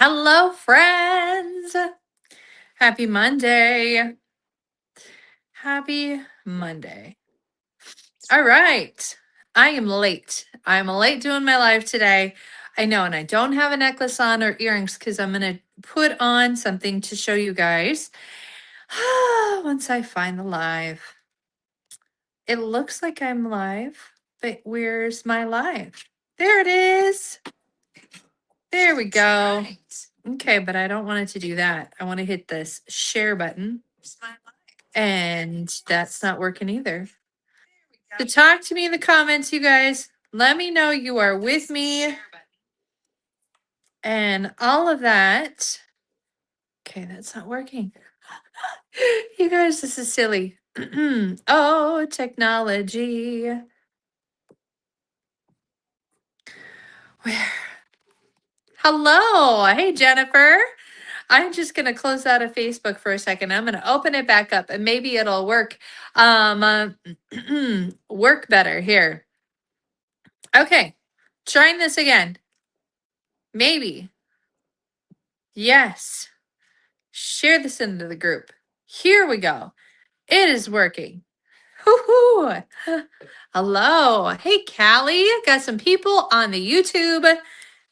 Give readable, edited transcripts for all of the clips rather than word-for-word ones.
Hello, friends. Happy Monday. Happy Monday. All right. I am late. I'm late doing my live today. I know, and I don't have a necklace on or earrings because I'm going to put on something to show you guys once I find the live. It looks like I'm live, but where's my live? There it is. There we go. Okay, but I don't want it to do that. I want to hit this share button. And that's not working either. So talk to me in the comments, you guys. Let me know you are with me and all of that. Okay, that's not working. You guys, this is silly. Oh, technology. Where? Hello. Hey, Jennifer. I'm just going to close out of Facebook for a second. I'm going to open it back up and maybe it'll work work better here. Okay. Trying this again. Maybe. Yes. Share this into the group. Here we go. It is working. Hoo-hoo. Hello. Hey, Callie. Got some people on the YouTube.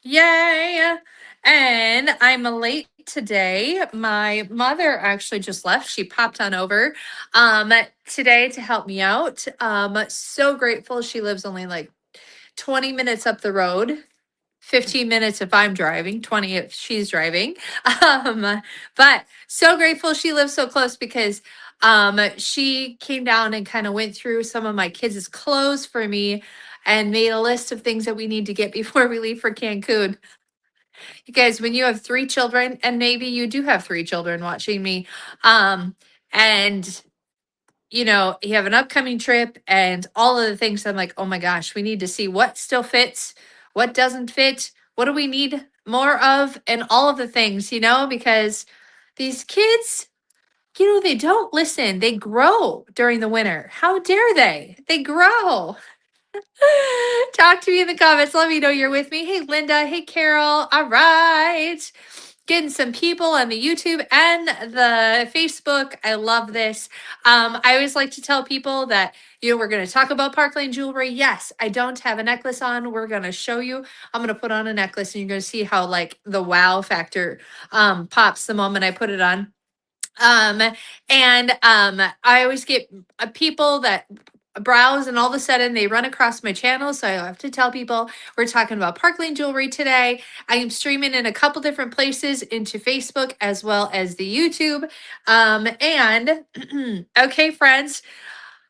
Yay. And I'm late today. My mother actually just left. She popped on over today to help me out. So grateful. She lives only like 20 minutes up the road. 15 minutes if I'm driving, 20 if she's driving. But so grateful she lives so close because she came down and kind of went through some of my kids' clothes for me and made a list of things that we need to get before we leave for Cancun. You guys, when you have 3 children, and maybe you do have 3 children watching me, and you have an upcoming trip and all of the things, I'm like, oh my gosh, we need to see what still fits, what doesn't fit, what do we need more of, and all of the things, because these kids, they don't listen. They grow during the winter. How dare they? They grow. Talk to me in the comments. Let me know you're with me. Hey, Linda. Hey, Carol. All right. Getting some people on the YouTube and the Facebook. I love this. I always like to tell people that, we're going to talk about Park Lane Jewelry. Yes, I don't have a necklace on. We're going to show you. I'm going to put on a necklace and you're going to see how like the wow factor pops the moment I put it on. I always get people that browse and all of a sudden they run across my channel. So I have to tell people we're talking about Park Lane Jewelry today. I am streaming in a couple different places into Facebook as well as the YouTube. Okay, friends,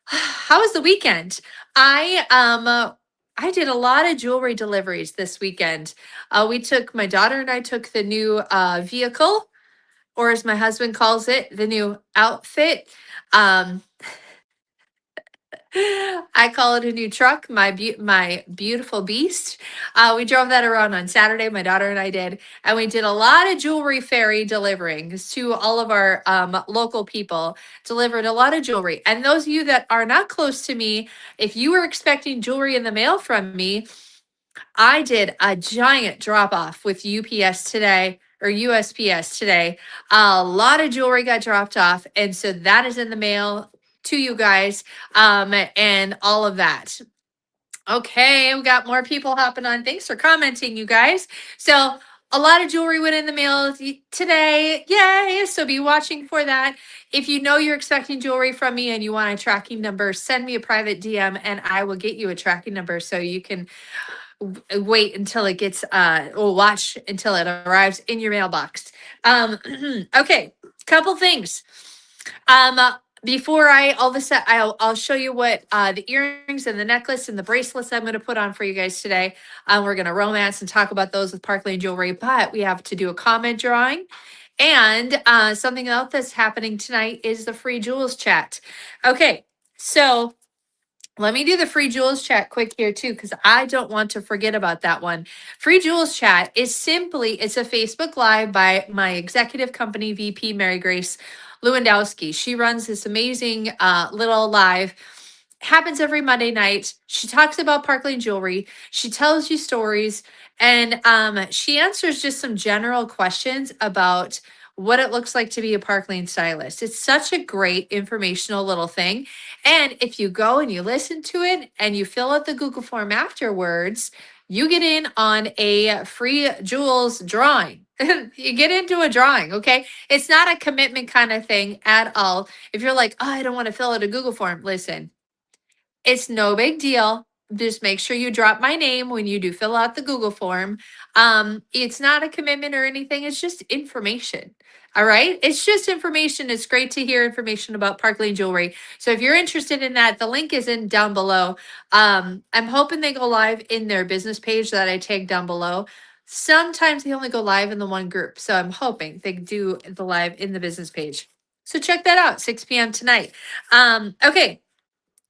how was the weekend? I did a lot of jewelry deliveries this weekend. My daughter and I took the new vehicle, or as my husband calls it, the new outfit. Um, I call it a new truck, my beautiful beast. We drove that around on Saturday, my daughter and I did, and we did a lot of jewelry fairy deliverings to all of our local people, delivered a lot of jewelry. And those of you that are not close to me, if you were expecting jewelry in the mail from me, I did a giant drop off with UPS today or USPS today. A lot of jewelry got dropped off. And so that is in the mail to you guys and all of that. Okay, we got more people hopping on. Thanks for commenting, you guys. So a lot of jewelry went in the mail today. Yay. So be watching for that. If you know you're expecting jewelry from me and you want a tracking number, send me a private DM and I will get you a tracking number so you can wait until it gets or watch until it arrives in your mailbox. Okay, couple things. Before all of a sudden, I'll show you what the earrings and the necklace and the bracelets I'm going to put on for you guys today. We're going to romance and talk about those with Park Lane Jewelry, but we have to do a comment drawing. And something else that's happening tonight is the free jewels chat. Okay, so let me do the free jewels chat quick here too, because I don't want to forget about that one. Free jewels chat is it's a Facebook Live by my executive company VP, Mary Grace Lewandowski. She runs this amazing little live Happens every Monday night. She talks about Park Lane Jewelry. She tells you stories, and she answers just some general questions about what it looks like to be a Park Lane stylist. It's such a great informational little thing. And if you go and you listen to it and you fill out the Google form afterwards, you get in on a free jewels drawing. You get into a drawing, okay? It's not a commitment kind of thing at all. If you're like, oh, I don't want to fill out a Google form, listen, it's no big deal. Just make sure you drop my name when you do fill out the Google form. It's not a commitment or anything. It's just information. All right. It's just information. It's great to hear information about Park Lane Jewelry. So if you're interested in that, the link is in down below. I'm hoping they go live in their business page that I tagged down below. Sometimes they only go live in the one group. So I'm hoping they do the live in the business page. So check that out, 6 p.m. tonight. Okay.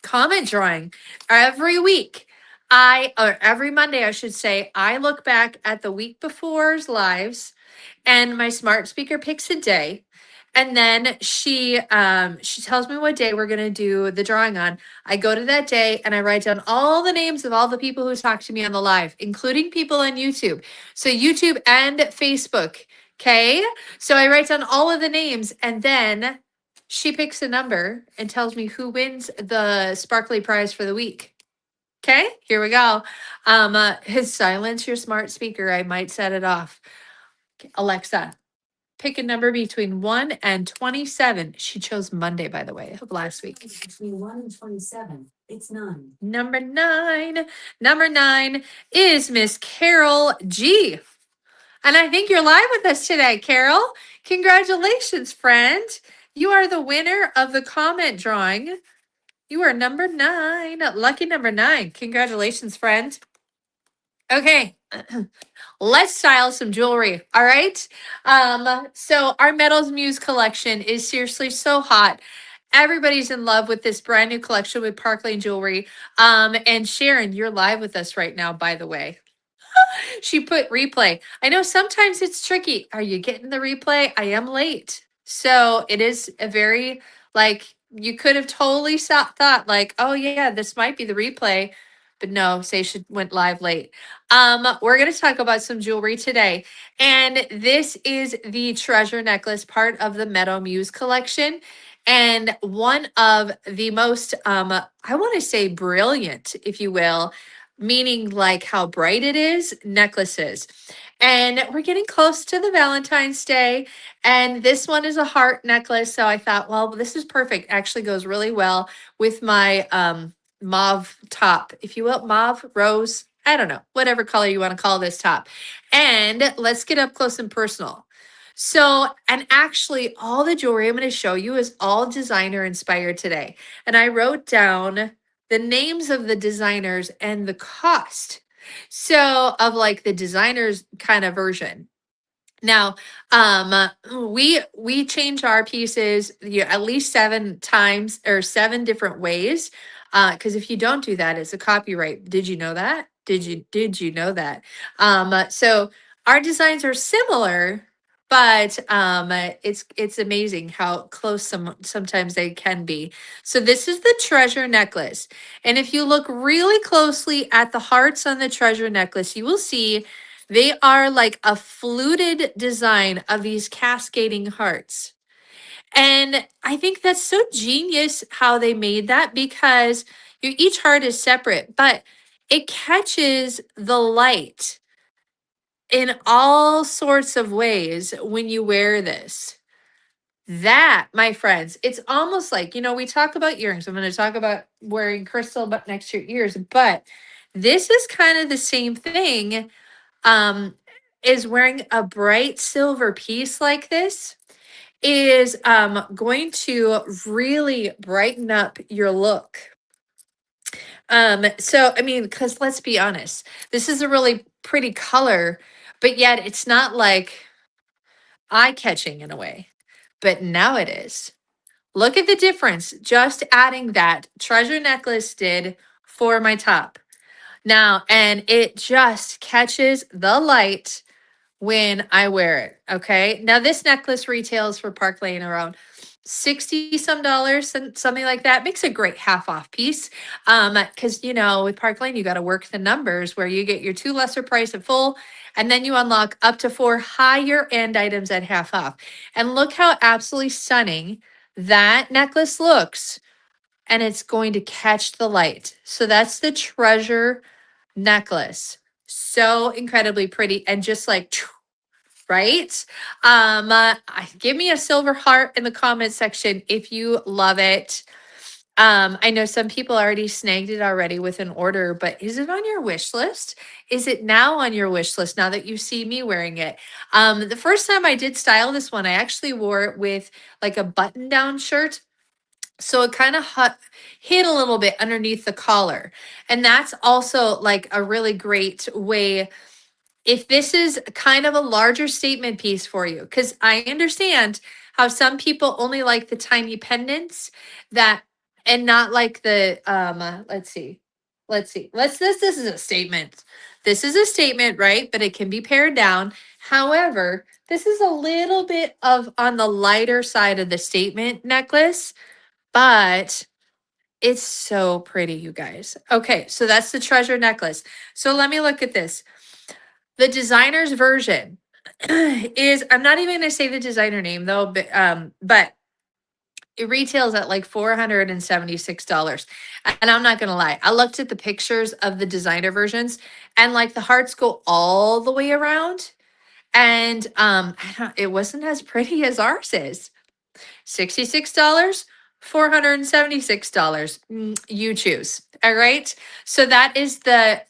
Comment drawing every week. Or every Monday, I should say, I look back at the week before's lives, and my smart speaker picks a day. And then she tells me what day we're gonna do the drawing on. I go to that day and I write down all the names of all the people who talked to me on the live, including people on YouTube. So YouTube and Facebook. Okay. So I write down all of the names, and then she picks a number and tells me who wins the sparkly prize for the week. Okay, here we go. His silence your smart speaker. I might set it off. Alexa, pick a number between 1 and 27. She chose Monday, by the way, of last week. Between 1 and 27, it's 9. Number 9. Number 9 is Miss Carol G. And I think you're live with us today, Carol. Congratulations, friend. You are the winner of the comment drawing. You are number 9. Lucky number 9. Congratulations, friend. Okay. Let's style some jewelry. All right. So our Metals Muse collection is seriously so hot. Everybody's in love with this brand new collection with Park Lane Jewelry. And Sharon, you're live with us right now, by the way. She put replay. I know sometimes it's tricky. Are you getting the replay? I am late. So it is a very, like, you could have totally thought, like, oh, yeah, this might be the replay. But no, Seisha went live late. We're going to talk about some jewelry today. And this is the treasure necklace part of the Meadow Muse collection. And one of the most, I want to say brilliant, if you will, meaning like how bright it is, necklaces. And we're getting close to the Valentine's Day. And this one is a heart necklace. So I thought, well, this is perfect. Actually goes really well with my mauve top, if you will, mauve, rose, I don't know, whatever color you want to call this top. And let's get up close and personal. So, and actually all the jewelry I'm going to show you is all designer inspired today. And I wrote down the names of the designers and the cost. So of like the designer's kind of version. Now, we change our pieces at least 7 times or 7 different ways. Because if you don't do that, it's a copyright. Did you know that? Did you know that? So our designs are similar, but it's amazing how close sometimes they can be. So this is the treasure necklace. And if you look really closely at the hearts on the treasure necklace, you will see they are like a fluted design of these cascading hearts. And I think that's so genius how they made that, because each heart is separate, but it catches the light in all sorts of ways when you wear this. That, my friends, it's almost like, we talk about earrings. I'm going to talk about wearing crystal but next to your ears, but this is kind of the same thing. Is wearing a bright silver piece like this is going to really brighten up your look. So I mean, because let's be honest, this is a really pretty color, but yet it's not like eye-catching in a way. But now it is. Look at the difference. Just adding that treasure necklace did for my top. Now, and it just catches the light when I wear it. Okay. Now, this necklace retails for Park Lane around 60 some dollars, something like that. Makes a great half off piece. Because with Park Lane, you got to work the numbers where you get your 2 lesser price at full, and then you unlock up to 4 higher end items at half off. And look how absolutely stunning that necklace looks. And it's going to catch the light. So that's the treasure necklace. So incredibly pretty and just like right? Give me a silver heart in the comment section if you love it. I know some people already snagged it already with an order, but is it on your wish list? Is it now on your wish list now that you see me wearing it? The first time I did style this one, I actually wore it with like a button down shirt. So it kind of hid a little bit underneath the collar. And that's also like a really great way if this is kind of a larger statement piece for you, because I understand how some people only like the tiny pendants that and not like the this is a statement. This is a statement, right? But it can be pared down. However, this is a little bit of on the lighter side of the statement necklace, but it's so pretty, you guys. Okay, so that's the treasure necklace. So let me look at this. The designer's version is, I'm not even going to say the designer name though, but it retails at like $476. And I'm not going to lie. I looked at the pictures of the designer versions and like the hearts go all the way around and it wasn't as pretty as ours is. $66, $476. You choose. All right. So that is the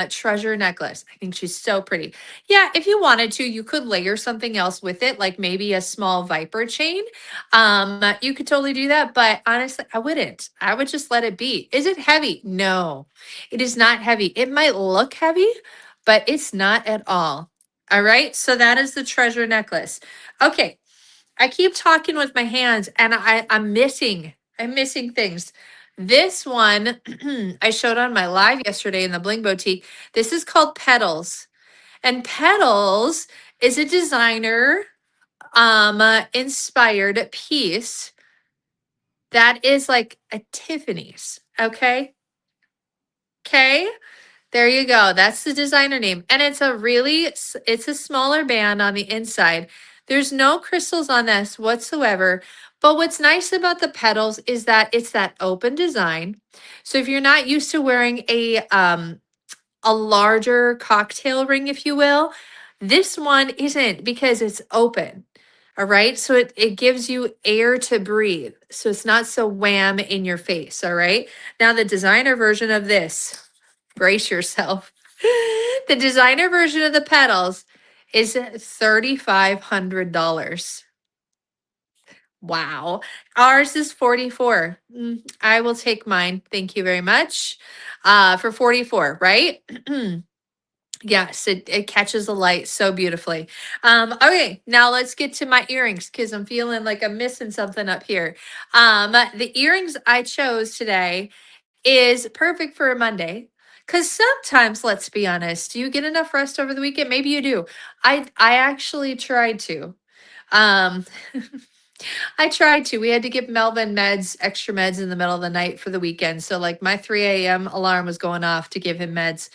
treasure necklace. I think she's so pretty. Yeah, if you wanted to, you could layer something else with it, like maybe a small viper chain. You could totally do that, but honestly, I wouldn't. I would just let it be. Is it heavy? No, it is not heavy. It might look heavy, but it's not at all. All right. So that is the treasure necklace. Okay. I keep talking with my hands and I'm missing things. This one I showed on my live yesterday in the Bling Boutique. This is called Petals. And Petals is a designer inspired piece that is like a Tiffany's. Okay. Okay. There you go. That's the designer name. And it's a smaller band on the inside. There's no crystals on this whatsoever. But what's nice about the petals is that it's that open design. So if you're not used to wearing a larger cocktail ring, if you will, this one isn't because it's open. All right. So it gives you air to breathe. So it's not so wham in your face. All right. Now the designer version of this. Brace yourself. The designer version of the petals is $3,500. Wow. Ours is 44. I will take mine. Thank you very much. For 44, right? Yes, it catches the light so beautifully. Okay, now let's get to my earrings because I'm feeling like I'm missing something up here. The earrings I chose today is perfect for a Monday. Cause sometimes, let's be honest, do you get enough rest over the weekend? Maybe you do. I actually tried to. Um, I tried to. We had to give Melvin extra meds in the middle of the night for the weekend. So like my 3 a.m. alarm was going off to give him meds.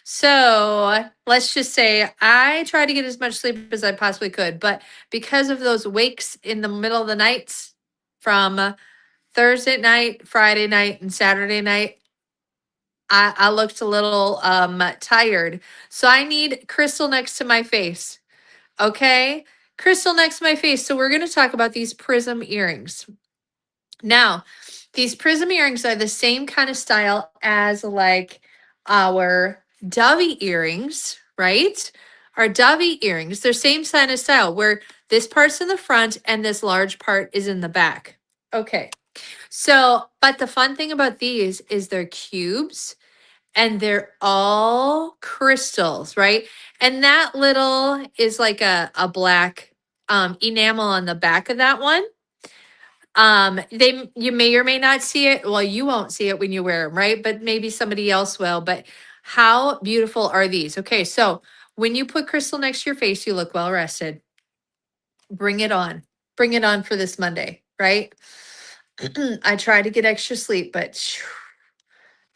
So let's just say I tried to get as much sleep as I possibly could, but because of those wakes in the middle of the nights from Thursday night, Friday night, and Saturday night, I looked a little tired. So I need crystal next to my face. Okay. Crystal next to my face. So we're going to talk about these prism earrings. Now, these prism earrings are the same kind of style as like our dovey earrings, right? Our dovey earrings, they're same kind of style where this part's in the front and this large part is in the back. Okay. So, but the fun thing about these is they're cubes and they're all crystals, right? And that little is like a black enamel on the back of that one. You may or may not see it. Well, you won't see it when you wear them, right? But maybe somebody else will. But how beautiful are these? Okay, so when you put crystal next to your face, you look well rested. Bring it on. Bring it on for this Monday, right? I tried to get extra sleep, but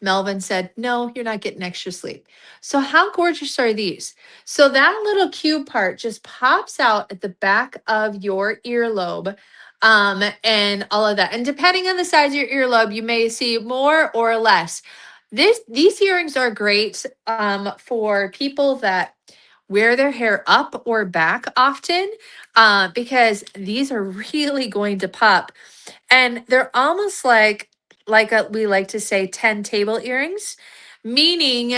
Melvin said, no, you're not getting extra sleep. So, how gorgeous are these? So, that little cube part just pops out at the back of your earlobe, and all of that. And depending on the size of your earlobe, you may see more or less. These earrings are great for people that wear their hair up or back often, because these are really going to pop, and they're almost we like to say 10 table earrings, meaning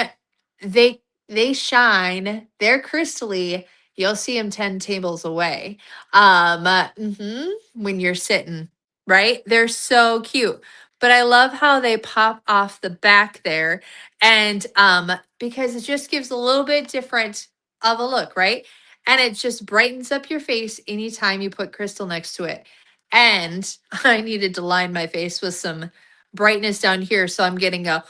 they shine, they're crystally, you'll see them 10 tables away. When you're sitting, right? They're so cute. But I love how they pop off the back there, and because it just gives a little bit different of a look, right? And it just brightens up your face anytime you put crystal next to it. And I needed to line my face with some brightness down here. So I'm getting a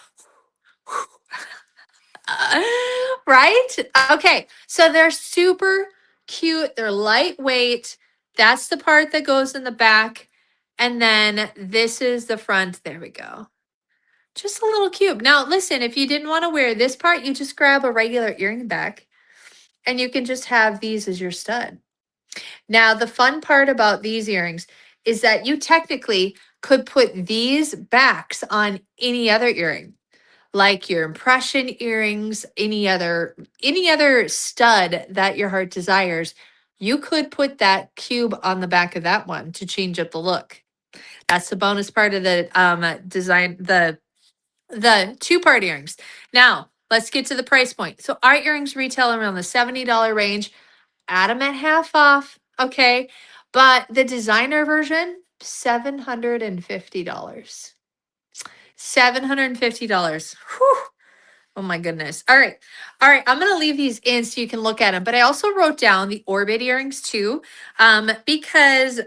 right? Okay. So they're super cute. They're lightweight. That's the part that goes in the back. And then this is the front. There we go. Just a little cube. Now, listen, if you didn't want to wear this part, you just grab a regular earring back and you can just have these as your stud. Now, the fun part about these earrings is that you technically could put these backs on any other earring, like your impression earrings, any other stud that your heart desires. You could put that cube on the back of that one to change up the look. That's the bonus part of the design, the two-part earrings. Now, let's get to the price point. So our earrings retail around the $70 range. Add them at half off, okay? But the designer version, $750. $750. Whew. Oh my goodness. All right. All right. I'm going to leave these in so you can look at them. But I also wrote down the Orbit earrings too, because,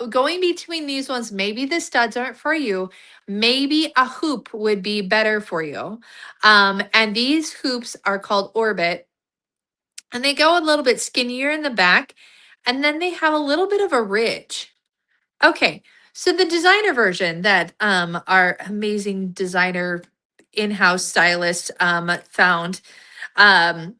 going between these ones, maybe the studs aren't for you. Maybe a hoop would be better for you. And these hoops are called Orbit, and they go a little bit skinnier in the back, and then they have a little bit of a ridge. Okay, so the designer version that our amazing designer in-house stylist found, um,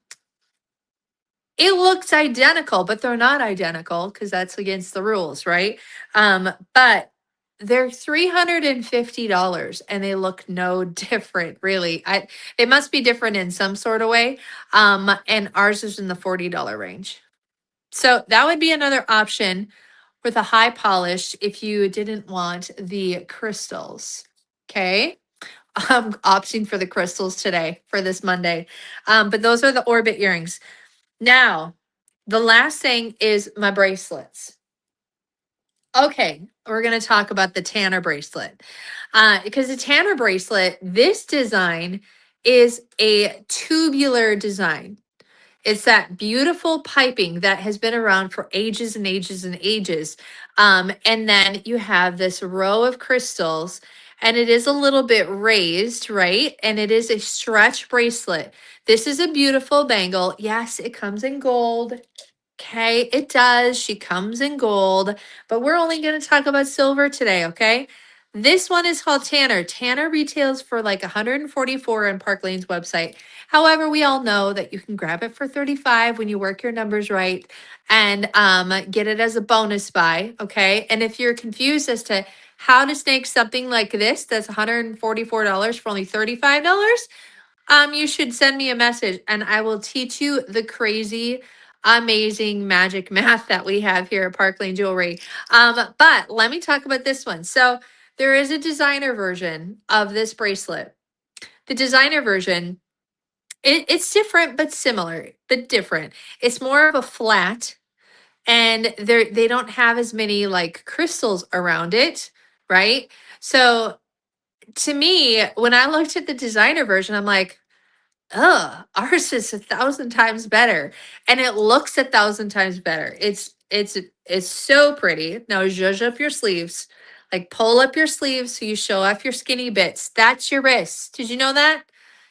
it looks identical, but they're not identical because that's against the rules, right? But they're $350 and they look no different, really. They must be different in some sort of way. And ours is in the $40 range. So that would be another option with a high polish if you didn't want the crystals. Okay. I'm opting for the crystals today for this Monday. But those are the Orbit earrings. Now, the last thing is my bracelets. Okay, we're going to talk about the Tanner bracelet. Because the Tanner bracelet, this design is a tubular design. It's that beautiful piping that has been around for ages and ages and ages. And then you have this row of crystals, and it is a little bit raised, right? And it is a stretch bracelet. This is a beautiful bangle. Yes, it comes in gold. Okay, it does. She comes in gold, but we're only going to talk about silver today, okay? This one is called Tanner. Tanner retails for like 144 on Park Lane's website. However, we all know that you can grab it for 35 when you work your numbers right and get it as a bonus buy, okay? And if you're confused as to how to snake something like this that's $144 for only $35, you should send me a message and I will teach you the crazy, amazing magic math that we have here at Park Lane Jewelry. But let me talk about this one. So there is a designer version of this bracelet. The designer version, it's different but similar, but different. It's more of a flat, and they don't have as many like crystals around it, right? So to me, when I looked at the designer version, I'm like, ours is 1,000 times better, and it looks 1,000 times better. It's so pretty. Now zhuzh up your sleeves, like pull up your sleeves so you show off your skinny bits. That's your wrists. Did you know that?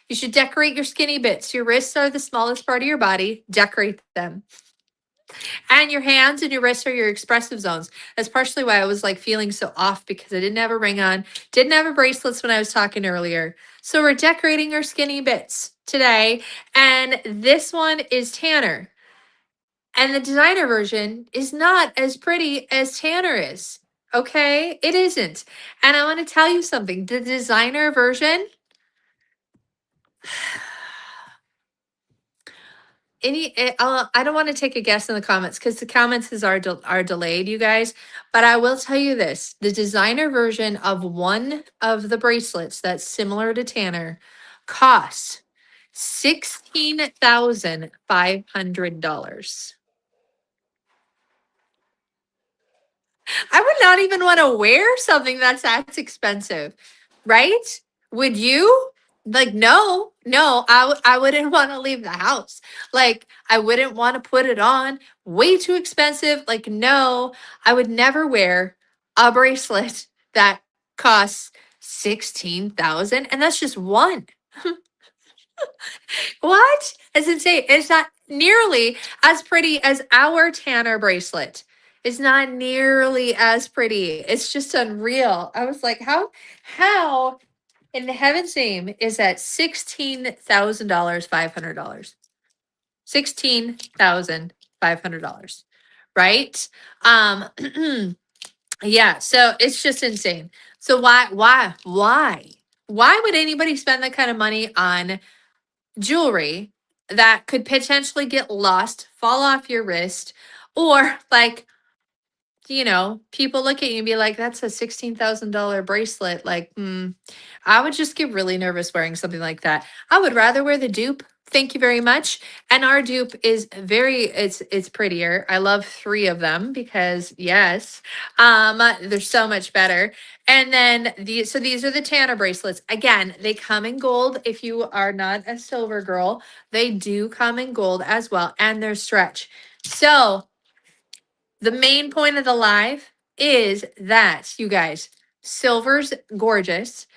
You should decorate your skinny bits. Your wrists are the smallest part of your body. Decorate them. And your hands and your wrists are your expressive zones. That's partially why I was like feeling so off because I didn't have a ring on, didn't have a bracelets when I was talking earlier. So we're decorating our skinny bits today. And this one is Tanner. And the designer version is not as pretty as Tanner is. Okay? It isn't. And I want to tell you something. The designer version, I don't want to take a guess in the comments because the comments are delayed, you guys. But I will tell you this: the designer version of one of the bracelets that's similar to Tanner costs $16,500. I would not even want to wear something that's expensive, right? Would you? Like, no, I wouldn't want to leave the house. Like, I wouldn't want to put it on. Way too expensive. Like, no, I would never wear a bracelet that costs 16,000, and that's just one. What? It's insane. It's not nearly as pretty as our Tanner bracelet. It's not nearly as pretty. It's just unreal. I was like, how in the heaven's name is that $16,000, $500? $16,500, right? Yeah, so it's just insane. So why would anybody spend that kind of money on jewelry that could potentially get lost, fall off your wrist, or like, people look at you and be like, that's a $16,000 bracelet. Like, I would just get really nervous wearing something like that. I would rather wear the dupe. Thank you very much. And our dupe is it's prettier. I love 3 of them because yes, they're so much better. And then these are the Tanner bracelets. Again, they come in gold. If you are not a silver girl, they do come in gold as well, and they're stretch. So the main point of the live is that, you guys, silver's gorgeous.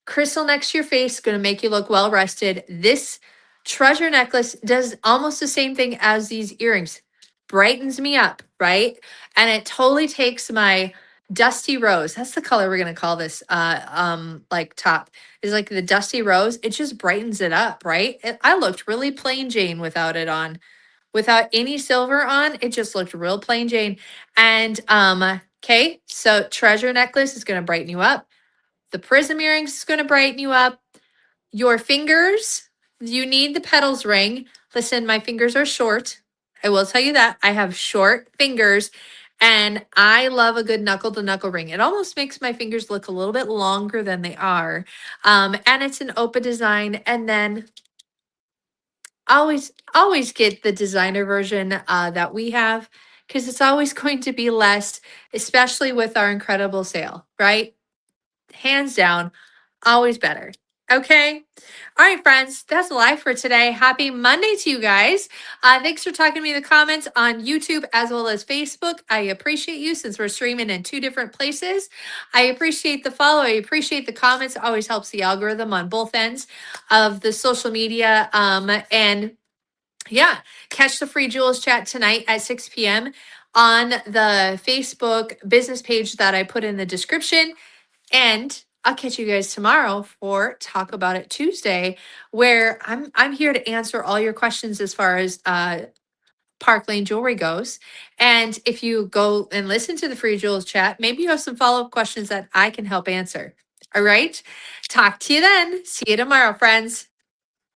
Crystal next to your face is going to make you look well rested. This treasure necklace does almost the same thing as these earrings. Brightens me up, right? And it totally takes my dusty rose. That's the color we're going to call this like top. Is like the dusty rose. It just brightens it up, right? I looked really plain Jane without it on. Without any silver on, it just looked real plain Jane. And okay, so treasure necklace is going to brighten you up. The prism earrings is going to brighten you up. Your fingers, you need the petals ring. Listen, my fingers are short. I will tell you that. I have short fingers and I love a good knuckle to knuckle ring. It almost makes my fingers look a little bit longer than they are. And it's an open design. And then always get the designer version that we have because it's always going to be less, especially with our incredible sale, right? Hands down, always better. Okay. All right, friends, that's live for today. Happy Monday to you guys. Thanks for talking to me in the comments on YouTube as well as Facebook. I appreciate you since we're streaming in 2 different places. I appreciate the follow. I appreciate the comments. It always helps the algorithm on both ends of the social media. And yeah, catch the free jewels chat tonight at 6 p.m. on the Facebook business page that I put in the description. And I'll catch you guys tomorrow for Talk About It Tuesday, where I'm here to answer all your questions as far as Park Lane Jewelry goes. And if you go and listen to the free jewels chat, maybe you have some follow-up questions that I can help answer. All right. Talk to you then. See you tomorrow, friends.